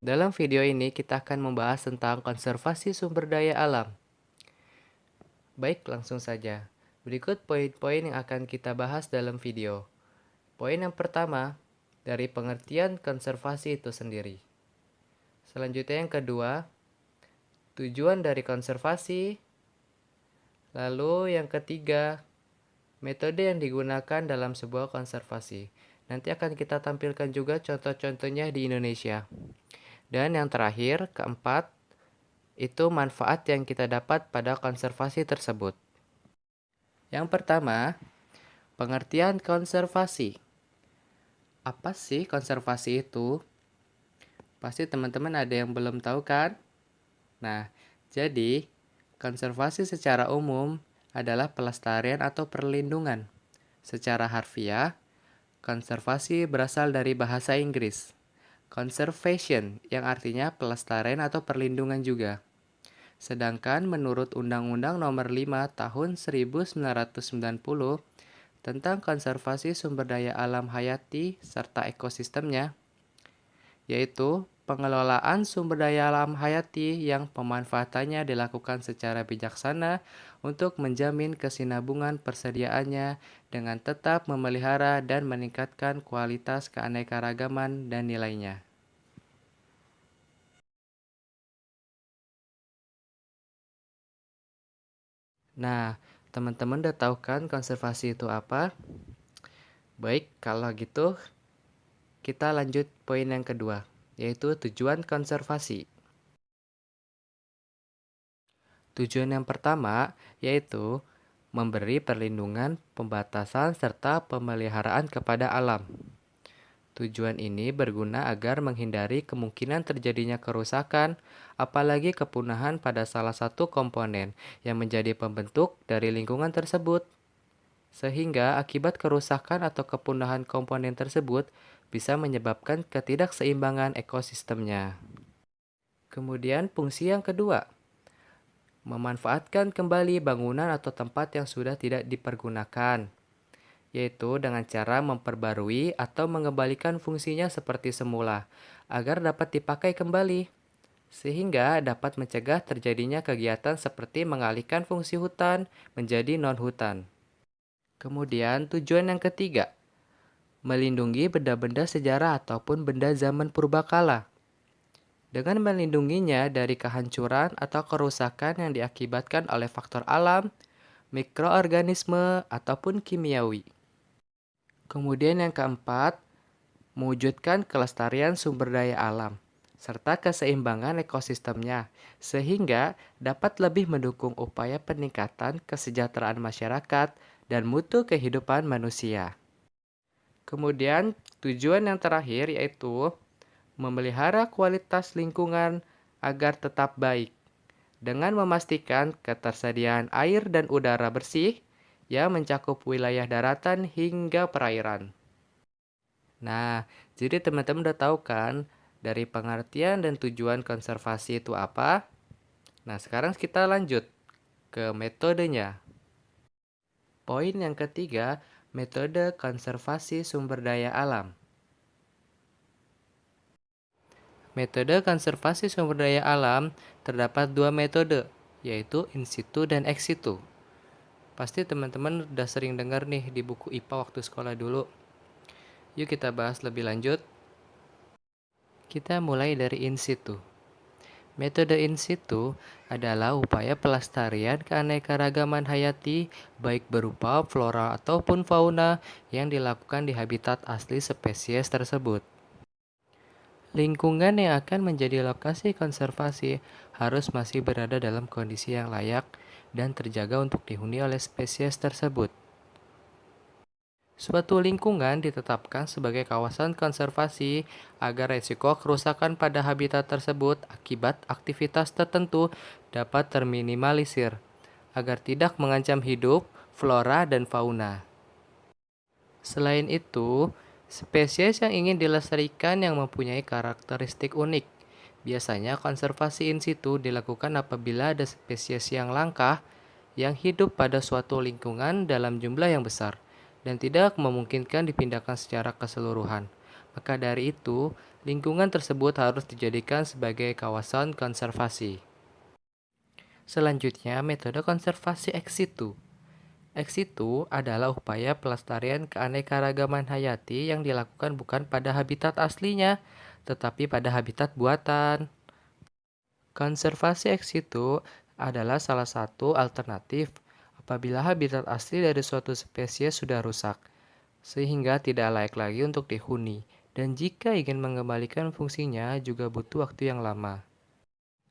Dalam video ini kita akan membahas tentang konservasi sumber daya alam. Baik, langsung saja. Berikut poin-poin yang akan kita bahas dalam video. Poin yang pertama, dari pengertian konservasi itu sendiri. Selanjutnya yang kedua, tujuan dari konservasi. Lalu yang ketiga, metode yang digunakan dalam sebuah konservasi. Nanti akan kita tampilkan juga contoh-contohnya di Indonesia. Dan yang terakhir, keempat, itu manfaat yang kita dapat pada konservasi tersebut. Yang pertama, pengertian konservasi. Apa sih konservasi itu? Pasti teman-teman ada yang belum tahu kan? Nah, jadi konservasi secara umum adalah pelestarian atau perlindungan. Secara harfiah, konservasi berasal dari bahasa Inggris. Conservation yang artinya pelestarian atau perlindungan juga. Sedangkan menurut Undang-Undang Nomor 5 Tahun 1990 tentang konservasi sumber daya alam hayati serta ekosistemnya, yaitu pengelolaan sumber daya alam hayati yang pemanfaatannya dilakukan secara bijaksana untuk menjamin kesinambungan persediaannya dengan tetap memelihara dan meningkatkan kualitas keanekaragaman dan nilainya. Nah, teman-teman udah tahu kan konservasi itu apa? Baik, kalau gitu kita lanjut poin yang kedua, yaitu tujuan konservasi. Tujuan yang pertama yaitu memberi perlindungan, pembatasan, serta pemeliharaan kepada alam. Tujuan ini berguna agar menghindari kemungkinan terjadinya kerusakan, apalagi kepunahan pada salah satu komponen yang menjadi pembentuk dari lingkungan tersebut. Sehingga akibat kerusakan atau kepunahan komponen tersebut bisa menyebabkan ketidakseimbangan ekosistemnya. Kemudian fungsi yang kedua, memanfaatkan kembali bangunan atau tempat yang sudah tidak dipergunakan, yaitu dengan cara memperbarui atau mengembalikan fungsinya seperti semula, agar dapat dipakai kembali, sehingga dapat mencegah terjadinya kegiatan seperti mengalihkan fungsi hutan menjadi non-hutan. Kemudian tujuan yang ketiga, melindungi benda-benda sejarah ataupun benda zaman purbakala. Dengan melindunginya dari kehancuran atau kerusakan yang diakibatkan oleh faktor alam, mikroorganisme, ataupun kimiawi. Kemudian yang keempat, mewujudkan kelestarian sumber daya alam, serta keseimbangan ekosistemnya, sehingga dapat lebih mendukung upaya peningkatan kesejahteraan masyarakat dan mutu kehidupan manusia. Kemudian tujuan yang terakhir yaitu memelihara kualitas lingkungan agar tetap baik, dengan memastikan ketersediaan air dan udara bersih yang mencakup wilayah daratan hingga perairan. Nah, jadi teman-teman udah tahu kan dari pengertian dan tujuan konservasi itu apa? Nah, sekarang kita lanjut ke metodenya. Poin yang ketiga, metode konservasi sumber daya alam. Metode konservasi sumber daya alam terdapat dua metode, yaitu in situ dan ex situ. Pasti teman-teman udah sering dengar nih di buku IPA waktu sekolah dulu. Yuk kita bahas lebih lanjut. Kita mulai dari in situ. Metode in situ adalah upaya pelestarian keanekaragaman hayati baik berupa flora ataupun fauna yang dilakukan di habitat asli spesies tersebut. Lingkungan yang akan menjadi lokasi konservasi harus masih berada dalam kondisi yang layak dan terjaga untuk dihuni oleh spesies tersebut. Suatu lingkungan ditetapkan sebagai kawasan konservasi agar resiko kerusakan pada habitat tersebut akibat aktivitas tertentu dapat terminimalisir, agar tidak mengancam hidup, flora, dan fauna. Selain itu, spesies yang ingin dilestarikan yang mempunyai karakteristik unik. Biasanya konservasi in situ dilakukan apabila ada spesies yang langka yang hidup pada suatu lingkungan dalam jumlah yang besar dan tidak memungkinkan dipindahkan secara keseluruhan. Maka dari itu, lingkungan tersebut harus dijadikan sebagai kawasan konservasi. Selanjutnya, metode konservasi ex situ. Ex situ adalah upaya pelestarian keanekaragaman hayati yang dilakukan bukan pada habitat aslinya, tetapi pada habitat buatan. Konservasi ex situ adalah salah satu alternatif apabila habitat asli dari suatu spesies sudah rusak, sehingga tidak layak lagi untuk dihuni, dan jika ingin mengembalikan fungsinya juga butuh waktu yang lama.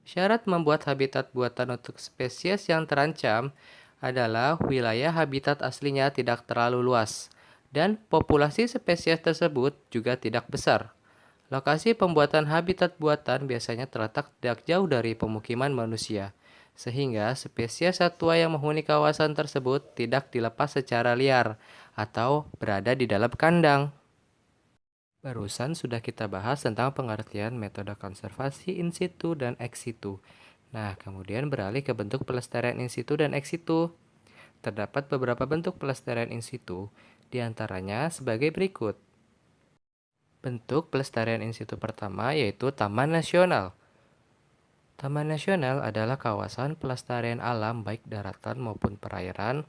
Syarat membuat habitat buatan untuk spesies yang terancam adalah wilayah habitat aslinya tidak terlalu luas, dan populasi spesies tersebut juga tidak besar. Lokasi pembuatan habitat buatan biasanya terletak tidak jauh dari pemukiman manusia, sehingga spesies satwa yang menghuni kawasan tersebut tidak dilepas secara liar atau berada di dalam kandang. Barusan sudah kita bahas tentang pengertian metode konservasi in situ dan ex situ. Nah, kemudian beralih ke bentuk pelestarian in situ dan ex situ. Terdapat beberapa bentuk pelestarian in situ, di antaranya sebagai berikut. Bentuk pelestarian in situ pertama yaitu Taman Nasional. Taman Nasional adalah kawasan pelestarian alam baik daratan maupun perairan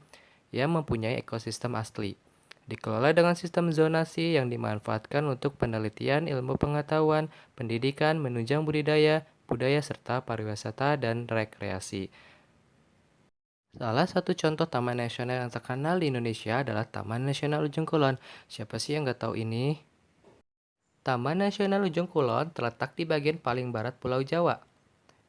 yang mempunyai ekosistem asli. Dikelola dengan sistem zonasi yang dimanfaatkan untuk penelitian ilmu pengetahuan, pendidikan, menunjang budidaya, budaya serta pariwisata dan rekreasi. Salah satu contoh taman nasional yang terkenal di Indonesia adalah Taman Nasional Ujung Kulon. Siapa sih yang nggak tahu ini? Taman Nasional Ujung Kulon terletak di bagian paling barat Pulau Jawa.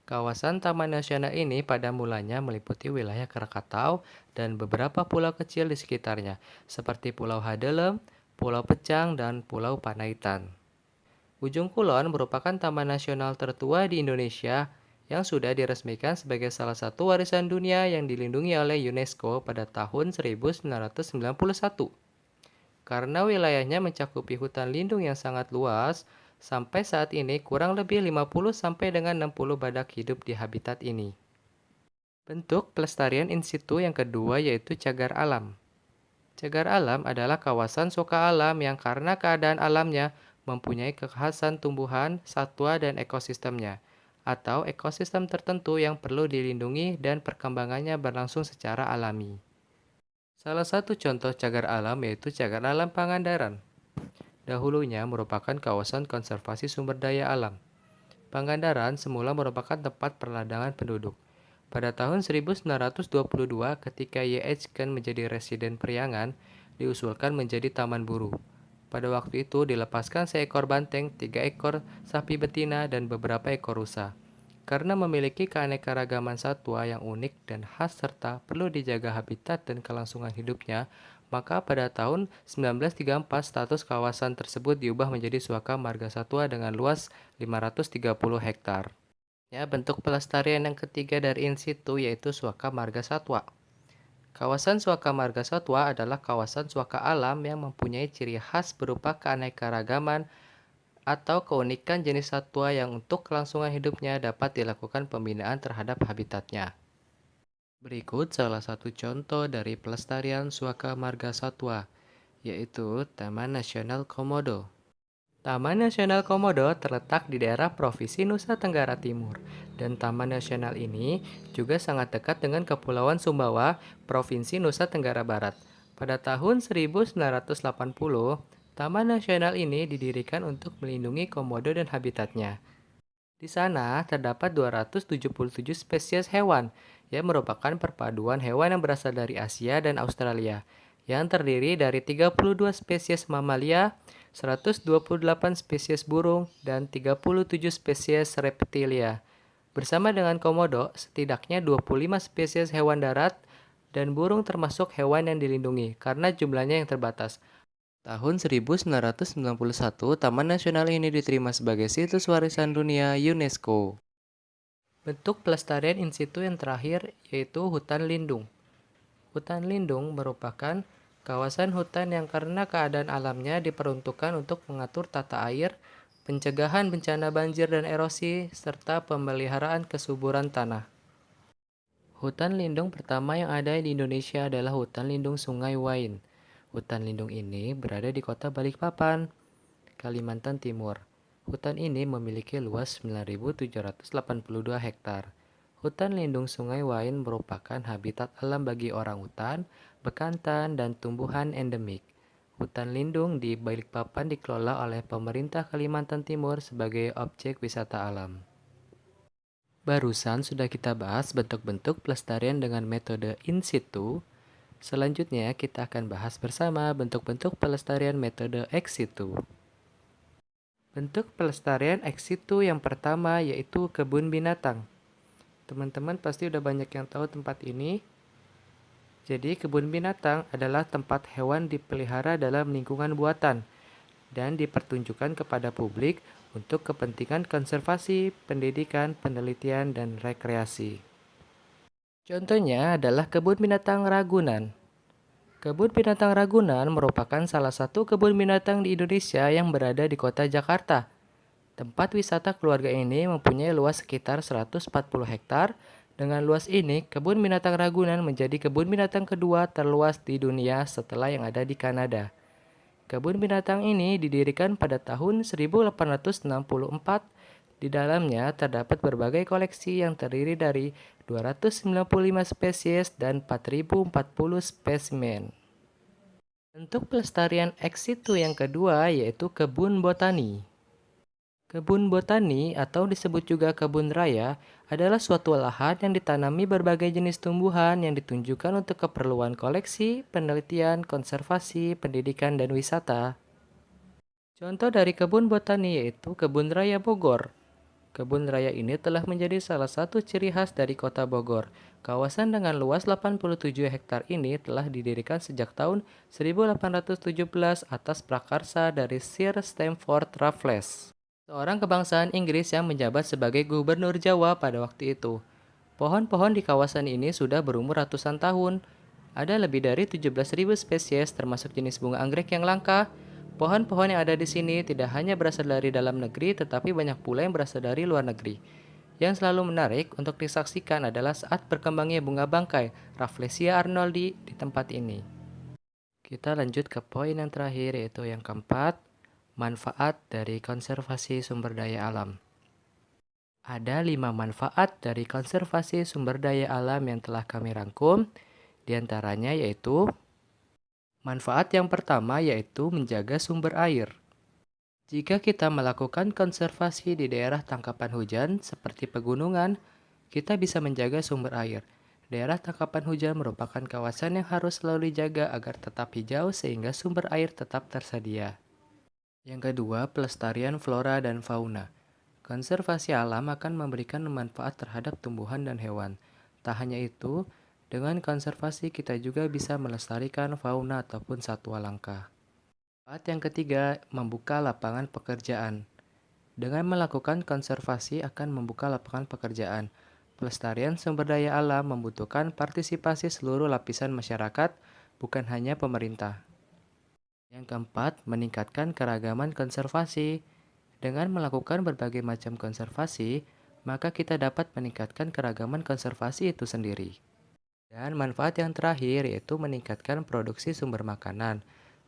Kawasan Taman Nasional ini pada mulanya meliputi wilayah Krakatau dan beberapa pulau kecil di sekitarnya, seperti Pulau Hadelem, Pulau Pecang, dan Pulau Panaitan. Ujung Kulon merupakan taman nasional tertua di Indonesia yang sudah diresmikan sebagai salah satu warisan dunia yang dilindungi oleh UNESCO pada tahun 1991. Karena wilayahnya mencakupi hutan lindung yang sangat luas, sampai saat ini kurang lebih 50 sampai dengan 60 badak hidup di habitat ini. Bentuk pelestarian in situ yang kedua yaitu cagar alam. Cagar alam adalah kawasan suaka alam yang karena keadaan alamnya mempunyai kekhasan tumbuhan, satwa, dan ekosistemnya, atau ekosistem tertentu yang perlu dilindungi dan perkembangannya berlangsung secara alami. Salah satu contoh cagar alam yaitu cagar alam Pangandaran. Dahulunya merupakan kawasan konservasi sumber daya alam. Pangandaran semula merupakan tempat perladangan penduduk. Pada tahun 1922, ketika Y.H. Ken menjadi residen Priangan, diusulkan menjadi taman buru. Pada waktu itu dilepaskan seekor banteng, 3 ekor sapi betina, dan beberapa ekor rusa. Karena memiliki keanekaragaman satwa yang unik dan khas serta perlu dijaga habitat dan kelangsungan hidupnya, maka pada tahun 1934 status kawasan tersebut diubah menjadi Suaka Marga Satwa dengan luas 530 hektar. Ya, bentuk pelestarian yang ketiga dari in situ yaitu Suaka Marga Satwa. Kawasan Suaka Marga Satwa adalah kawasan suaka alam yang mempunyai ciri khas berupa keanekaragaman atau keunikan jenis satwa yang untuk kelangsungan hidupnya dapat dilakukan pembinaan terhadap habitatnya. Berikut salah satu contoh dari pelestarian Suaka Marga Satwa, yaitu Taman Nasional Komodo. Taman Nasional Komodo terletak di daerah Provinsi Nusa Tenggara Timur, dan Taman Nasional ini juga sangat dekat dengan Kepulauan Sumbawa, Provinsi Nusa Tenggara Barat. Pada tahun 1980, Taman Nasional ini didirikan untuk melindungi komodo dan habitatnya. Di sana terdapat 277 spesies hewan yang merupakan perpaduan hewan yang berasal dari Asia dan Australia, yang terdiri dari 32 spesies mamalia, 128 spesies burung, dan 37 spesies reptilia. Bersama dengan komodo, setidaknya 25 spesies hewan darat dan burung termasuk hewan yang dilindungi karena jumlahnya yang terbatas. Tahun 1991, Taman Nasional ini diterima sebagai Situs Warisan Dunia UNESCO. Bentuk pelestarian in situ yang terakhir yaitu hutan lindung. Hutan lindung merupakan kawasan hutan yang karena keadaan alamnya diperuntukkan untuk mengatur tata air, pencegahan bencana banjir dan erosi, serta pemeliharaan kesuburan tanah. Hutan lindung pertama yang ada di Indonesia adalah Hutan Lindung Sungai Wain. Hutan lindung ini berada di kota Balikpapan. Kalimantan Timur. Hutan ini memiliki luas 9.782 hektar. Hutan lindung Sungai Wain merupakan habitat alam bagi orangutan, bekantan, dan tumbuhan endemik. Hutan lindung di Balikpapan dikelola oleh pemerintah Kalimantan Timur sebagai objek wisata alam. Barusan sudah kita bahas bentuk-bentuk pelestarian dengan metode in situ. Selanjutnya kita akan bahas bersama bentuk-bentuk pelestarian metode ex situ. Bentuk pelestarian ex situ yang pertama yaitu kebun binatang. Teman-teman pasti udah banyak yang tahu tempat ini. Jadi kebun binatang adalah tempat hewan dipelihara dalam lingkungan buatan dan dipertunjukkan kepada publik untuk kepentingan konservasi, pendidikan, penelitian, dan rekreasi. Contohnya adalah kebun binatang Ragunan. Kebun binatang Ragunan merupakan salah satu kebun binatang di Indonesia yang berada di kota Jakarta. Tempat wisata keluarga ini mempunyai luas sekitar 140 hektar. Dengan luas ini, kebun binatang Ragunan menjadi kebun binatang kedua terluas di dunia setelah yang ada di Kanada. Kebun binatang ini didirikan pada tahun 1864. Di dalamnya terdapat berbagai koleksi yang terdiri dari 295 spesies dan 4.040 spesimen. Bentuk pelestarian ex situ yang kedua yaitu kebun botani. Kebun botani atau disebut juga kebun raya adalah suatu lahan yang ditanami berbagai jenis tumbuhan yang ditunjukkan untuk keperluan koleksi, penelitian, konservasi, pendidikan, dan wisata. Contoh dari kebun botani yaitu Kebun Raya Bogor. Kebun raya ini telah menjadi salah satu ciri khas dari kota Bogor. Kawasan dengan luas 87 hektar ini telah didirikan sejak tahun 1817 atas prakarsa dari Sir Stamford Raffles, seorang kebangsaan Inggris yang menjabat sebagai gubernur Jawa pada waktu itu. Pohon-pohon di kawasan ini sudah berumur ratusan tahun. Ada lebih dari 17.000 spesies termasuk jenis bunga anggrek yang langka. Pohon-pohon yang ada di sini tidak hanya berasal dari dalam negeri tetapi banyak pula yang berasal dari luar negeri. Yang selalu menarik untuk disaksikan adalah saat berkembangnya bunga bangkai Rafflesia arnoldi di tempat ini. Kita lanjut ke poin yang terakhir yaitu yang keempat. Manfaat dari konservasi sumber daya alam. Ada 5 manfaat dari konservasi sumber daya alam yang telah kami rangkum. Di antaranya yaitu manfaat yang pertama yaitu menjaga sumber air. Jika kita melakukan konservasi di daerah tangkapan hujan seperti pegunungan, kita bisa menjaga sumber air. Daerah tangkapan hujan merupakan kawasan yang harus selalu dijaga agar tetap hijau sehingga sumber air tetap tersedia. Yang kedua, pelestarian flora dan fauna. Konservasi alam akan memberikan manfaat terhadap tumbuhan dan hewan. Tak hanya itu, dengan konservasi kita juga bisa melestarikan fauna ataupun satwa langka. Manfaat yang ketiga, membuka lapangan pekerjaan. Dengan melakukan konservasi akan membuka lapangan pekerjaan. Pelestarian sumber daya alam membutuhkan partisipasi seluruh lapisan masyarakat, bukan hanya pemerintah. Yang keempat, meningkatkan keragaman konservasi. Dengan melakukan berbagai macam konservasi, maka kita dapat meningkatkan keragaman konservasi itu sendiri. Dan manfaat yang terakhir yaitu meningkatkan produksi sumber makanan.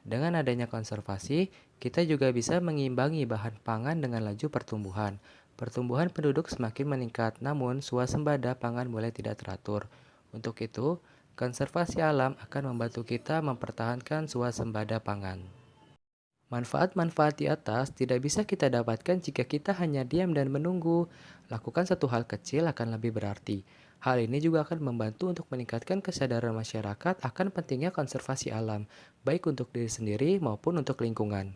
Dengan adanya konservasi, kita juga bisa mengimbangi bahan pangan dengan laju pertumbuhan. Pertumbuhan penduduk semakin meningkat, namun swasembada pangan mulai tidak teratur. Untuk itu, konservasi alam akan membantu kita mempertahankan swasembada pangan. Manfaat-manfaat di atas tidak bisa kita dapatkan jika kita hanya diam dan menunggu. Lakukan satu hal kecil akan lebih berarti. Hal ini juga akan membantu untuk meningkatkan kesadaran masyarakat akan pentingnya konservasi alam, baik untuk diri sendiri maupun untuk lingkungan.